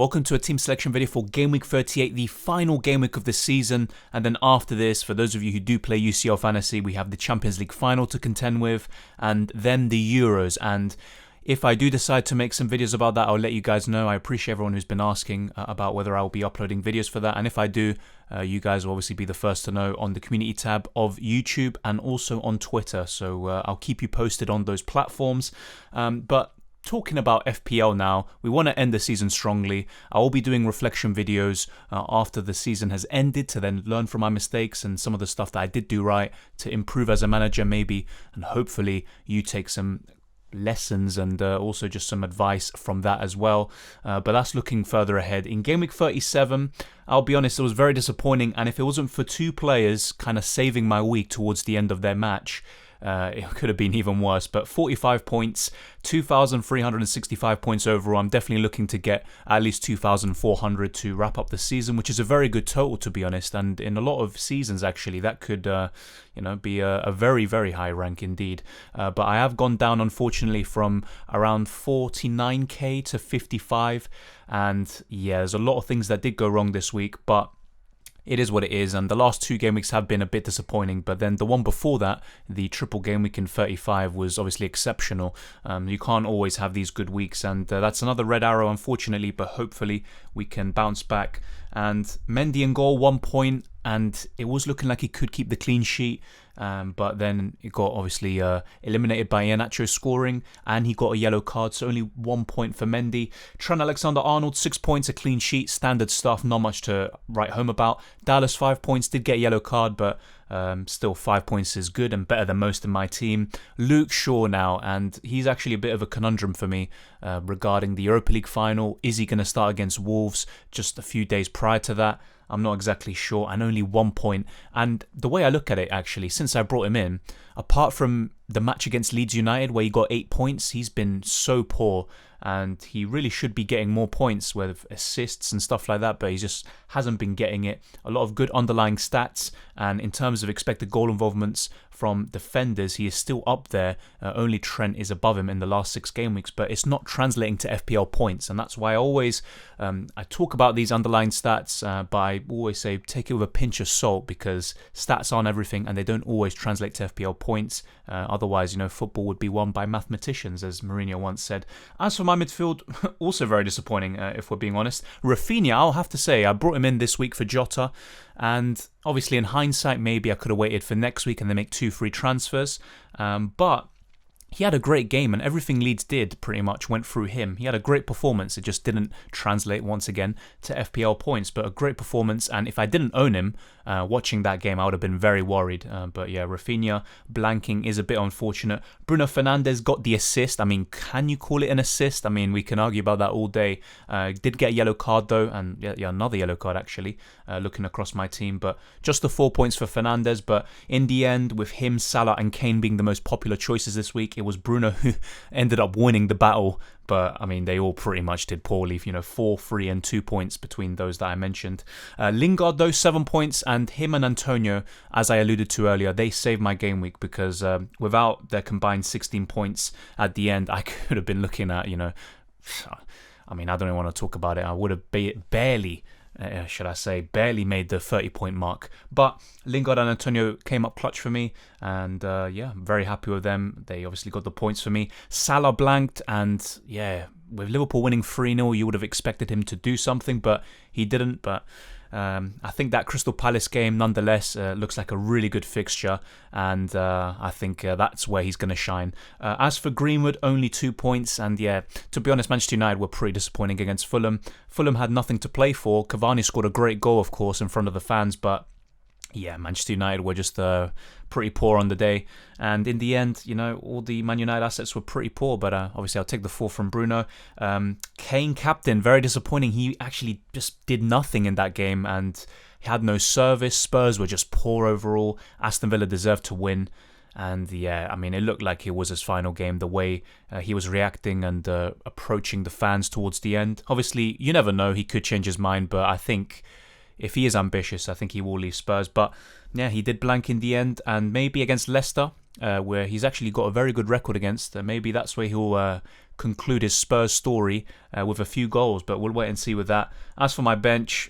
Welcome to a team selection video for Game Week 38, the final game week of the season. And then after this, for those of you who do play UCL Fantasy, we have the Champions League final to contend with, and then the Euros. And if I do decide to make some videos about that, I'll let you guys know. I appreciate everyone who's been asking about whether I'll be uploading videos for that. And if I do, you guys will obviously be the first to know on the community tab of YouTube and also on Twitter. So I'll keep you posted on those platforms. But talking about FPL now, we want to end the season strongly. I will be doing reflection videos after the season has ended to then learn from my mistakes and some of the stuff that I did do right to improve as a manager maybe, and hopefully you take some lessons and also just some advice from that as well. But that's looking further ahead. In Game Week 37, I'll be honest, it was very disappointing, and if it wasn't for two players kind of saving my week towards the end of their match, it could have been even worse. But 45 points, 2,365 points overall. I'm definitely looking to get at least 2,400 to wrap up the season, which is a very good total, to be honest. And in a lot of seasons, actually, that could be a very, very high rank indeed. But I have gone down, unfortunately, from around 49k to 55. And yeah, there's a lot of things that did go wrong this week, but it is what it is, and the last two game weeks have been a bit disappointing, but then the one before that, the triple game week in 35, was obviously exceptional. You can't always have these good weeks, and that's another red arrow, unfortunately, but hopefully we can bounce back. And Mendy in goal, 1 point, and it was looking like he could keep the clean sheet, but then it got obviously eliminated by Iheanacho scoring, and he got a yellow card, so only 1 point for Mendy. Trent Alexander-Arnold, 6 points, a clean sheet, standard stuff, not much to write home about. Dallas, 5 points, did get a yellow card, but still 5 points is good and better than most in my team. Luke Shaw now, and he's actually a bit of a conundrum for me regarding the Europa League final. Is he going to start against Wolves just a few days prior to that? I'm not exactly sure, and only 1 point. And the way I look at it, actually, since I brought him in, apart from the match against Leeds United where he got 8 points, he's been so poor, and he really should be getting more points with assists and stuff like that, but he just hasn't been getting it. A lot of good underlying stats, and in terms of expected goal involvements from defenders, he is still up there. Only Trent is above him in the last 6 game weeks, but it's not translating to FPL points, and that's why I always I talk about these underlying stats, but I always say take it with a pinch of salt, because stats aren't everything, and they don't always translate to FPL points. Otherwise, football would be won by mathematicians, as Mourinho once said. As for my midfield, also very disappointing, if we're being honest. Rafinha, I'll have to say, I brought him in this week for Jota, and obviously in hindsight, maybe I could have waited for next week and then make 2 free transfers, but he had a great game, and everything Leeds did pretty much went through him. He had a great performance. It just didn't translate once again to FPL points, but a great performance. And if I didn't own him watching that game, I would have been very worried. But yeah, Rafinha blanking is a bit unfortunate. Bruno Fernandes got the assist. I mean, can you call it an assist? I mean, we can argue about that all day. Did get a yellow card though, and yeah, another yellow card actually, looking across my team. But just the 4 points for Fernandes. But in the end, with him, Salah and Kane being the most popular choices this week, it was Bruno who ended up winning the battle. But I mean, they all pretty much did poorly. 4, 3 and 2 points between those that I mentioned. Lingard though, 7 points, and him and Antonio, as I alluded to earlier, they saved my game week, because without their combined 16 points at the end, I could have been looking at, I mean, I don't even want to talk about it. I would have barely made the 30-point mark. But Lingard and Antonio came up clutch for me, and yeah, I'm very happy with them. They obviously got the points for me. Salah blanked, and yeah, with Liverpool winning 3-0, you would have expected him to do something, but he didn't. But I think that Crystal Palace game, nonetheless, looks like a really good fixture, and I think that's where he's going to shine. As for Greenwood, only 2 points, and yeah, to be honest, Manchester United were pretty disappointing against Fulham. Fulham had nothing to play for. Cavani scored a great goal, of course, in front of the fans, but yeah, Manchester United were just pretty poor on the day. And in the end, all the Man United assets were pretty poor. But obviously, I'll take the 4 from Bruno. Kane, captain, very disappointing. He actually just did nothing in that game, and he had no service. Spurs were just poor overall. Aston Villa deserved to win. And yeah, I mean, it looked like it was his final game, the way he was reacting and approaching the fans towards the end. Obviously, you never know. He could change his mind, but I think if he is ambitious, I think he will leave Spurs. But yeah, he did blank in the end, and maybe against Leicester, where he's actually got a very good record against, maybe that's where he'll conclude his Spurs story with a few goals, but we'll wait and see with that. As for my bench,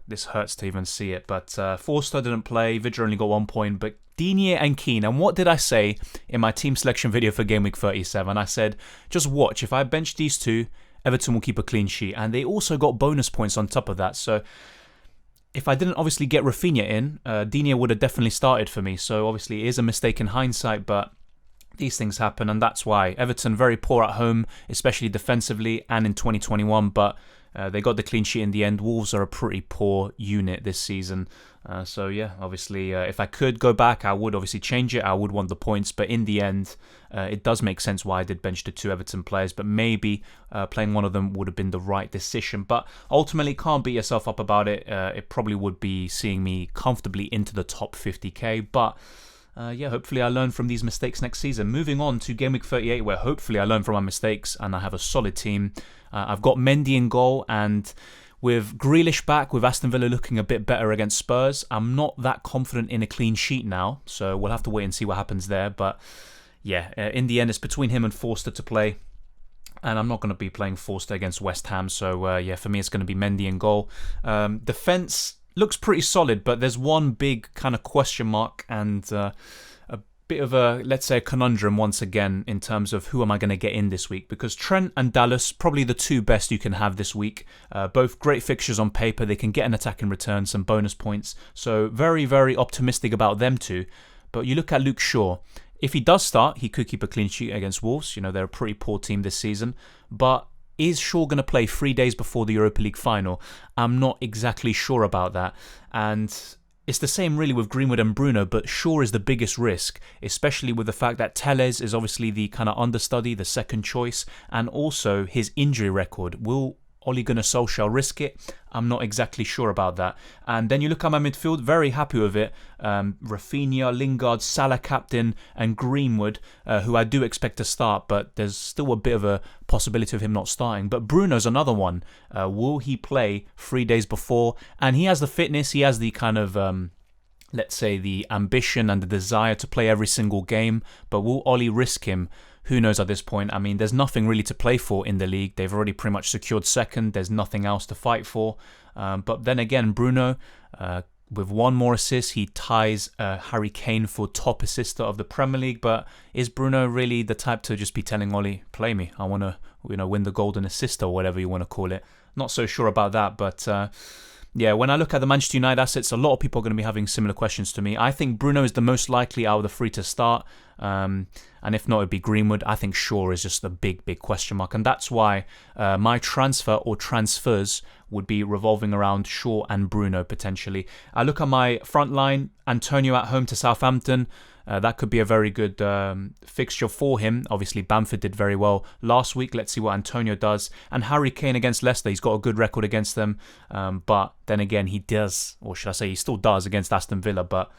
this hurts to even see it, but Forster didn't play, Vidra only got 1 point, but Digne and Keane. And what did I say in my team selection video for Game Week 37? I said, just watch, if I bench these two, Everton will keep a clean sheet, and they also got bonus points on top of that, so if I didn't obviously get Rafinha in, Digne would have definitely started for me, so obviously it is a mistake in hindsight, but these things happen, and that's why. Everton very poor at home, especially defensively and in 2021, but they got the clean sheet in the end. Wolves are a pretty poor unit this season. So yeah, obviously, if I could go back, I would obviously change it. I would want the points, but in the end, it does make sense why I did bench the 2 Everton players, but maybe playing one of them would have been the right decision. But ultimately, can't beat yourself up about it. It probably would be seeing me comfortably into the top 50k, but hopefully I learn from these mistakes next season. Moving on to Game Week 38, where hopefully I learn from my mistakes and I have a solid team. I've got Mendy in goal, and with Grealish back, with Aston Villa looking a bit better against Spurs, I'm not that confident in a clean sheet now, so we'll have to wait and see what happens there. But yeah, in the end, it's between him and Forster to play, and I'm not going to be playing Forster against West Ham, so for me it's going to be Mendy in goal. Defence looks pretty solid, but there's one big kind of question mark and a bit of a, let's say, a conundrum once again in terms of who am I going to get in this week, because Trent and Dallas, probably the 2 best you can have this week. Both great fixtures on paper. They can get an attack in return, some bonus points. So very, very optimistic about them too. But you look at Luke Shaw. If he does start, he could keep a clean sheet against Wolves. You know, they're a pretty poor team this season. But is Shaw going to play 3 days before the Europa League final? I'm not exactly sure about that. And it's the same really with Greenwood and Bruno, but Shaw is the biggest risk, especially with the fact that Telles is obviously the kind of understudy, the second choice, and also his injury record. Will Ole Gunnar Solskjaer risk it? I'm not exactly sure about that. And then you look at my midfield, very happy with it. Rafinha, Lingard, Salah captain, and Greenwood, who I do expect to start, but there's still a bit of a possibility of him not starting. But Bruno's another one. Will he play 3 days before? And he has the fitness, he has the kind of, let's say, the ambition and the desire to play every single game, but will Ole risk him? Who knows at this point? I mean, there's nothing really to play for in the league. They've already pretty much secured second. There's nothing else to fight for. But then again, Bruno, with 1 more assist, he ties Harry Kane for top assister of the Premier League. But is Bruno really the type to just be telling Ole, play me? I want to, win the golden assist or whatever you want to call it. Not so sure about that, but when I look at the Manchester United assets, a lot of people are going to be having similar questions to me. I think Bruno is the most likely out of the 3 to start. And if not, it'd be Greenwood. I think Shaw is just a big, big question mark. And that's why my transfer or transfers would be revolving around Shaw and Bruno potentially. I look at my front line, Antonio at home to Southampton. That could be a very good fixture for him. Obviously, Bamford did very well last week. Let's see what Antonio does. And Harry Kane against Leicester. He's got a good record against them. But then again, he does, or should I say he still does against Aston Villa, but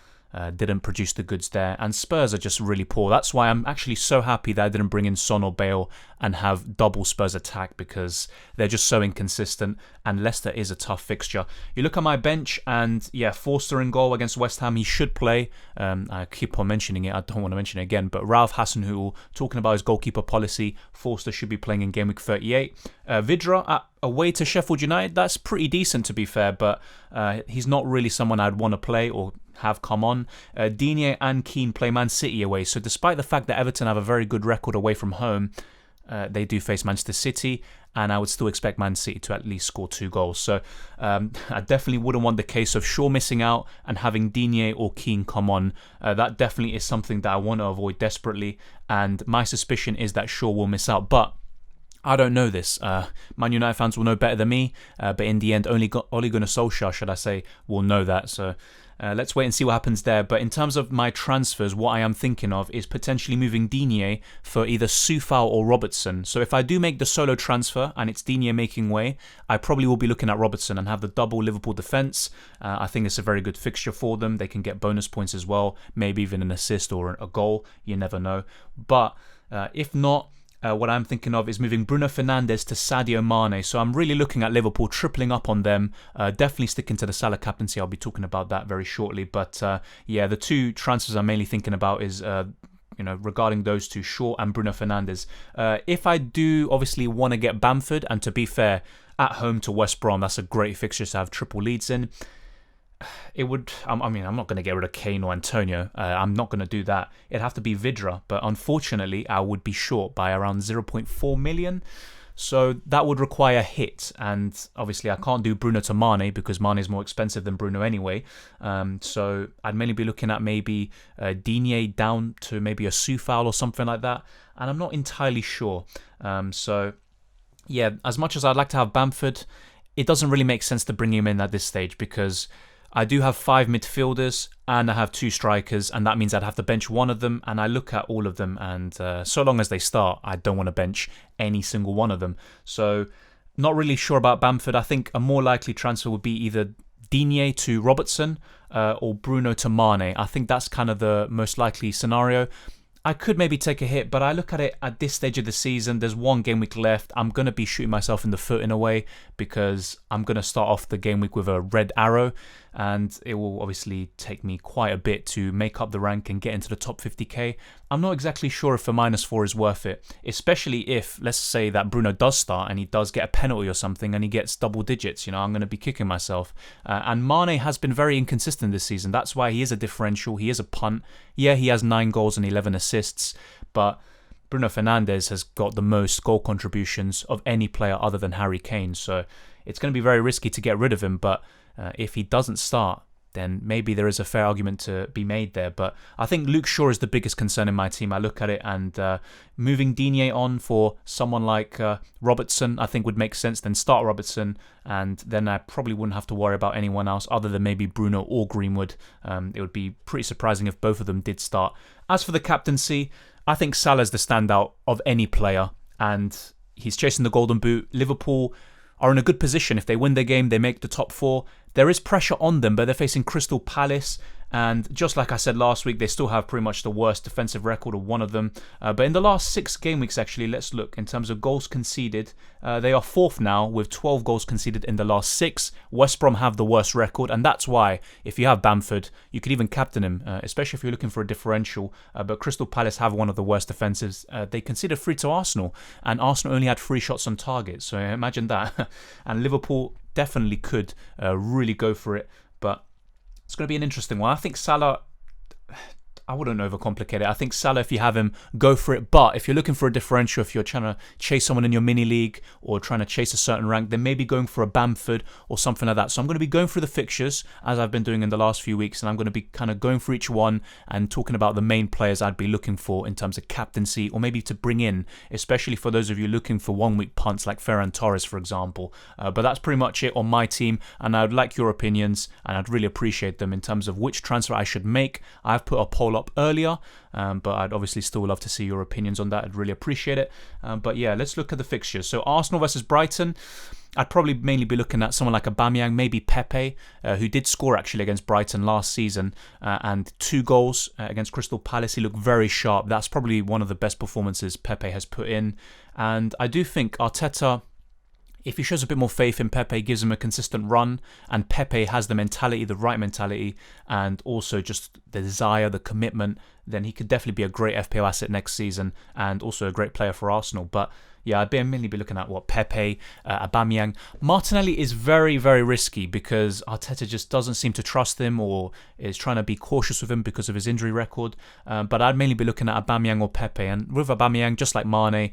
didn't produce the goods there. And Spurs are just really poor. That's why I'm actually so happy that I didn't bring in Son or Bale and have double Spurs attack, because they're just so inconsistent, and Leicester is a tough fixture. You look at my bench and Forster in goal against West Ham. He should play. I keep on mentioning it. I don't want to mention it again, but Ralph Hasenhüttl talking about his goalkeeper policy. Forster should be playing in Game Week 38. Vidra away to Sheffield United. That's pretty decent to be fair, but he's not really someone I'd want to play or have come on. Digne and Keane play Man City away, so despite the fact that Everton have a very good record away from home, they do face Manchester City, and I would still expect Man City to at least score 2 goals. So I definitely wouldn't want the case of Shaw missing out and having Digne or Keane come on. That definitely is something that I want to avoid desperately, and my suspicion is that Shaw will miss out, but I don't know this. Man United fans will know better than me, but in the end, only Ole Gunnar Solskjaer, should I say, will know that. So let's wait and see what happens there. But in terms of my transfers, what I am thinking of is potentially moving Digne for either Soufal or Robertson. So if I do make the solo transfer and it's Digne making way, I probably will be looking at Robertson and have the double Liverpool defence. I think it's a very good fixture for them. They can get bonus points as well, maybe even an assist or a goal. You never know. But if not, what I'm thinking of is moving Bruno Fernandes to Sadio Mane. So I'm really looking at Liverpool tripling up on them. Definitely sticking to the Salah captaincy. I'll be talking about that very shortly. But the 2 transfers I'm mainly thinking about is regarding those two, Shaw and Bruno Fernandes. If I do obviously want to get Bamford, and to be fair, at home to West Brom, that's a great fixture to have triple leads in. I'm not going to get rid of Kane or Antonio. I'm not going to do that. It'd have to be Vidra, but unfortunately, I would be short by around 0.4 million. So that would require a hit, and obviously I can't do Bruno to Mane because Mane is more expensive than Bruno anyway. So I'd mainly be looking at maybe Digne down to maybe a Soufal or something like that, and I'm not entirely sure. So yeah, as much as I'd like to have Bamford, it doesn't really make sense to bring him in at this stage because I do have 5 midfielders and I have 2 strikers, and that means I'd have to bench one of them, and I look at all of them, and so long as they start, I don't want to bench any single one of them. So not really sure about Bamford. I think a more likely transfer would be either Digne to Robertson or Bruno to Mane. I think that's kind of the most likely scenario. I could maybe take a hit, but I look at it at this stage of the season, there's 1 game week left. I'm going to be shooting myself in the foot in a way because I'm going to start off the game week with a red arrow, and it will obviously take me quite a bit to make up the rank and get into the top 50k. I'm not exactly sure if a -4 is worth it, especially if, let's say that Bruno does start and he does get a penalty or something and he gets double digits. I'm going to be kicking myself. And Mane has been very inconsistent this season. That's why he is a differential. He is a punt. Yeah, he has 9 goals and 11 assists, but Bruno Fernandes has got the most goal contributions of any player other than Harry Kane. So it's going to be very risky to get rid of him, but if he doesn't start, then maybe there is a fair argument to be made there. But I think Luke Shaw is the biggest concern in my team. I look at it, and moving Digne on for someone like Robertson, I think would make sense. Then start Robertson, and then I probably wouldn't have to worry about anyone else other than maybe Bruno or Greenwood. It would be pretty surprising if both of them did start. As for the captaincy, I think Salah's the standout of any player, and he's chasing the Golden Boot. Liverpool are in a good position. If they win their game, they make the top 4. There is pressure on them, but they're facing Crystal Palace, and just like I said last week, they still have pretty much the worst defensive record of one of them. But in the last 6 game weeks, actually, let's look in terms of goals conceded. They are 4th now with 12 goals conceded in the last 6. West Brom have the worst record, and that's why if you have Bamford, you could even captain him, especially if you're looking for a differential. But Crystal Palace have one of the worst defensives. They conceded 3 to Arsenal, and Arsenal only had 3 shots on target. So imagine that. And Liverpool definitely could really go for it, but it's going to be an interesting one. I think Salah, I wouldn't overcomplicate it. I think Salah, if you have him, go for it. But if you're looking for a differential, if you're trying to chase someone in your mini league or trying to chase a certain rank, then maybe going for a Bamford or something like that. So I'm going to be going through the fixtures as I've been doing in the last few weeks, and I'm going to be kind of going for each one and talking about the main players I'd be looking for in terms of captaincy, or maybe to bring in, especially for those of you looking for 1 week punts like Ferran Torres, for example. But that's pretty much it on my team, and I'd like your opinions, and I'd really appreciate them in terms of which transfer I should make. I've put a poll up earlier, but I'd obviously still love to see your opinions on that. I'd really appreciate it. But yeah, let's look at the fixtures. So Arsenal versus Brighton, I'd probably mainly be looking at someone like Aubameyang, maybe Pepe, who did score actually against Brighton last season, and 2 goals against Crystal Palace. He looked very sharp. That's probably one of the best performances Pepe has put in. And I do think Arteta, if he shows a bit more faith in Pepe, gives him a consistent run, and Pepe has the mentality, the right mentality, and also just the desire, the commitment, then he could definitely be a great FPL asset next season, and also a great player for Arsenal. But yeah, I'd mainly be looking at Pepe, Aubameyang. Martinelli is very, very risky because Arteta just doesn't seem to trust him, or is trying to be cautious with him because of his injury record. But I'd mainly be looking at Aubameyang or Pepe. And with Aubameyang, just like Mane,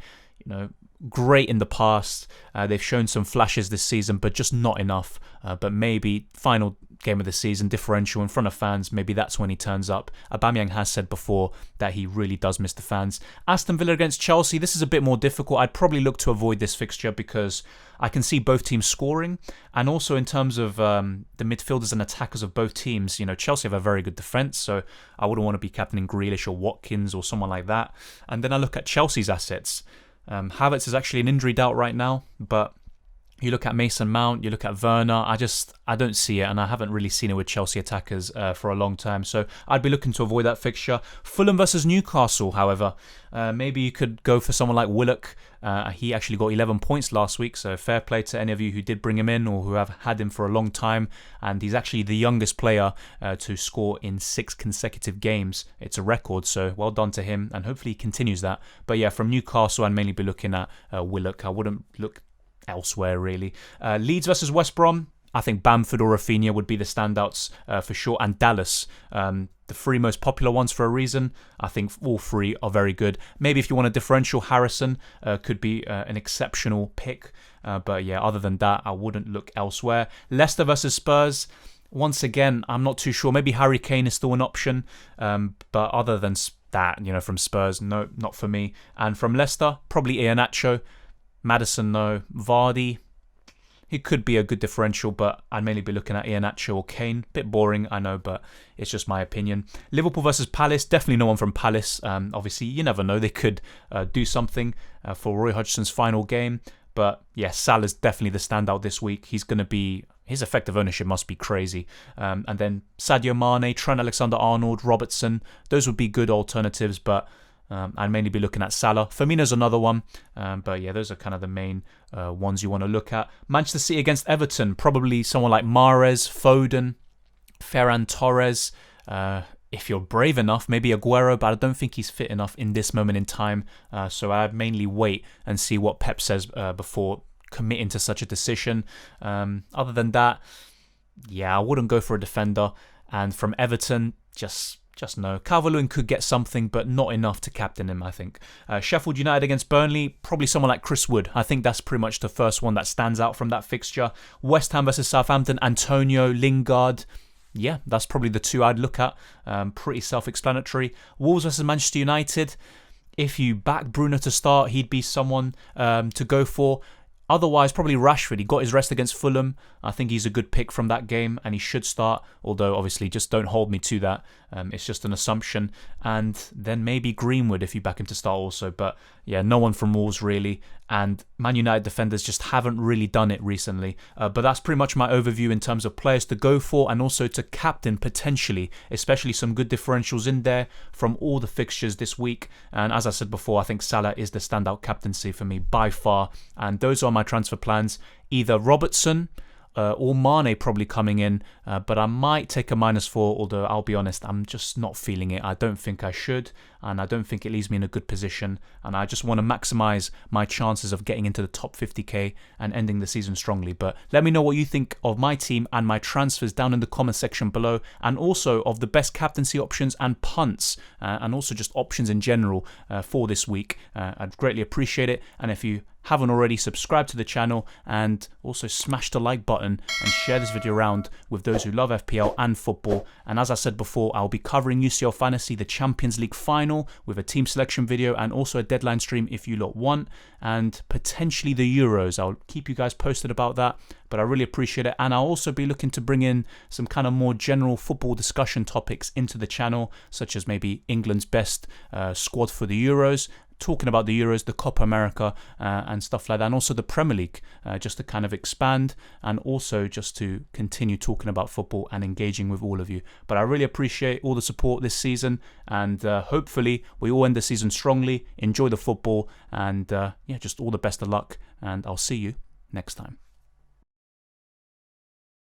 great in the past. They've shown some flashes this season, but just not enough. But maybe final game of the season, differential in front of fans, maybe that's when he turns up. Aubameyang has said before that he really does miss the fans. Aston Villa against Chelsea, this is a bit more difficult. I'd probably look to avoid this fixture because I can see both teams scoring, and also in terms of the midfielders and attackers of both teams, Chelsea have a very good defence, so I wouldn't want to be captaining Grealish or Watkins or someone like that. And then I look at Chelsea's assets. Havertz is actually an injury doubt right now, but You look at Mason Mount, you look at Werner, I don't see it, and I haven't really seen it with Chelsea attackers for a long time, so I'd be looking to avoid that fixture. Fulham versus Newcastle, however, maybe you could go for someone like Willock. He actually got 11 points last week, so fair play to any of you who did bring him in or who have had him for a long time, and he's actually the youngest player to score in 6 consecutive games. It's a record, so well done to him, and hopefully he continues that. But yeah, from Newcastle, I'd mainly be looking at Willock. I wouldn't look elsewhere really. Leeds versus West Brom, I think Bamford or Rafinha would be the standouts for sure, and Dallas, the 3 most popular ones for a reason. I think all 3 are very good. Maybe if you want a differential, Harrison could be an exceptional pick, but yeah, other than that, I wouldn't look elsewhere. Leicester versus Spurs, once again, I'm not too sure. Maybe Harry Kane is still an option, but other than that, from Spurs, no, not for me. And from Leicester, probably Iheanacho. Maddison, no. Vardy, he could be a good differential, but I'd mainly be looking at Iheanacho or Kane. Bit boring, I know, but it's just my opinion. Liverpool versus Palace, definitely no one from Palace. Obviously, you never know, they could do something for Roy Hodgson's final game. But yeah, Salah's definitely the standout this week. He's going to be, his effective ownership must be crazy. And then Sadio Mane, Trent Alexander-Arnold, Robertson, those would be good alternatives, but I'd mainly be looking at Salah. Firmino's another one, but yeah, those are kind of the main ones you want to look at. Manchester City against Everton, probably someone like Mahrez, Foden, Ferran Torres. If you're brave enough, maybe Aguero, but I don't think he's fit enough in this moment in time. So I'd mainly wait and see what Pep says before committing to such a decision. Other than that, yeah, I wouldn't go for a defender. And from Everton, just no. Calvert-Lewin could get something, but not enough to captain him, I think. Sheffield United against Burnley, probably someone like Chris Wood. I think that's pretty much the first one that stands out from that fixture. West Ham versus Southampton, Antonio, Lingard. Yeah, that's probably the 2 I'd look at. Pretty self-explanatory. Wolves versus Manchester United. If you back Bruno to start, he'd be someone to go for. Otherwise, probably Rashford. He got his rest against Fulham. I think he's a good pick from that game and he should start, although obviously just don't hold me to that. It's just an assumption. And then maybe Greenwood if you back him to start also. But yeah, no one from Wolves really. And Man United defenders just haven't really done it recently. But that's pretty much my overview in terms of players to go for and also to captain potentially, especially some good differentials in there from all the fixtures this week. And as I said before, I think Salah is the standout captaincy for me by far. And those are my transfer plans. Either Robertson or Mane probably coming in, but I might take a -4, although I'll be honest, I'm just not feeling it. I don't think I should, and I don't think it leaves me in a good position, and I just want to maximise my chances of getting into the top 50k and ending the season strongly. But let me know what you think of my team and my transfers down in the comment section below, and also of the best captaincy options and punts, and also just options in general for this week. I'd greatly appreciate it, and if you haven't already, subscribe to the channel and also smash the like button and share this video around with those who love FPL and football. And as I said before, I'll be covering UCL Fantasy, the Champions League final, with a team selection video and also a deadline stream if you lot want, and potentially the Euros. I'll keep you guys posted about that, but I really appreciate it. And I'll also be looking to bring in some kind of more general football discussion topics into the channel, such as maybe England's best squad for the Euros, talking about the Euros, the Copa America, and stuff like that, and also the Premier League, just to kind of expand and also just to continue talking about football and engaging with all of you. But I really appreciate all the support this season, and hopefully we all end the season strongly, enjoy the football, and yeah, just all the best of luck, and I'll see you next time.